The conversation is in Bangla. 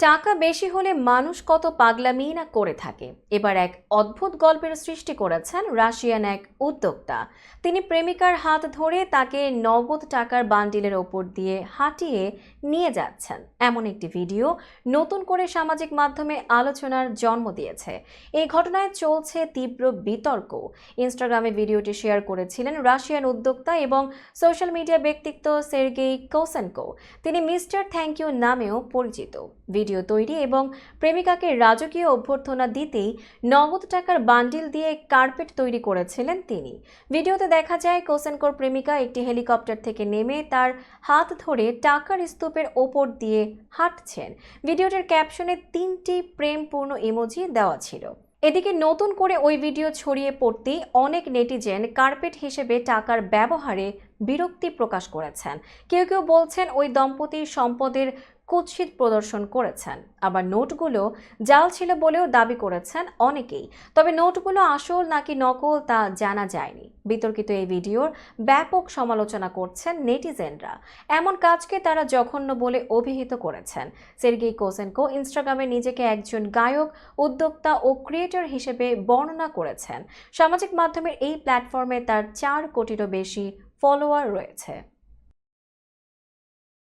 টাকা বেশি হলে মানুষ কত পাগলামি না করে থাকে। এবার এক অদ্ভুত গল্পের সৃষ্টি করেছেন রাশিয়ান এক উদ্যোক্তা। তিনি প্রেমিকার হাত ধরে তাকে নগদ টাকার বান্ডিলের ওপর দিয়ে হাঁটিয়ে নিয়ে যাচ্ছেন এমন একটি ভিডিও নতুন করে সামাজিক মাধ্যমে আলোচনার জন্ম দিয়েছে। এই ঘটনায় চলছে তীব্র বিতর্ক। ইনস্টাগ্রামে ভিডিওটি শেয়ার করেছিলেন রাশিয়ান উদ্যোক্তা এবং সোশ্যাল মিডিয়া ব্যক্তিত্ব সের্গেই কোসেনকো। তিনি মিস্টার থ্যাংক ইউ নামেও পরিচিত। ভিডিও তৈরি এবং প্রেমিকাকে রাজকীয় অভ্যর্থনা দিতেই নগদ টাকার বান্ডিল দিয়ে কার্পেট তৈরি করেছিলেন তিনি। ভিডিওতে দেখা যায় কোসেনকোর প্রেমিকা একটি হেলিকপ্টার থেকে নেমে তার হাত ধরে টাকার স্তূপের ওপর দিয়ে হাঁটছেন। ভিডিওটির ক্যাপশনে 3টি প্রেমপূর্ণ ইমোজি দেওয়া ছিল। এদিকে নতুন করে ওই ভিডিও ছড়িয়ে পড়তেই অনেক নেটিজেন কার্পেট হিসেবে টাকার ব্যবহারে বিরক্তি প্রকাশ করেছেন। কেউ কেউ বলছেন ওই দম্পতির সম্পদের কুৎসিত প্রদর্শন করেছেন, আবার নোটগুলো জাল ছিল বলেও দাবি করেছেন অনেকেই। তবে নোটগুলো আসল নাকি নকল তা জানা যায়নি। বিতর্কিত এই ভিডিওর ব্যাপক সমালোচনা করছেন নেটিজেনরা। এমন কাজকে তারা জঘন্য বলে অভিহিত করেছেন। সের্গেই কোসেনকো ইনস্টাগ্রামে নিজেকে একজন গায়ক, উদ্যোক্তা ও ক্রিয়েটর হিসেবে বর্ণনা করেছেন। সামাজিক মাধ্যমের এই প্ল্যাটফর্মে তার 4 কোটিরও বেশি ফলোয়ার রয়েছে।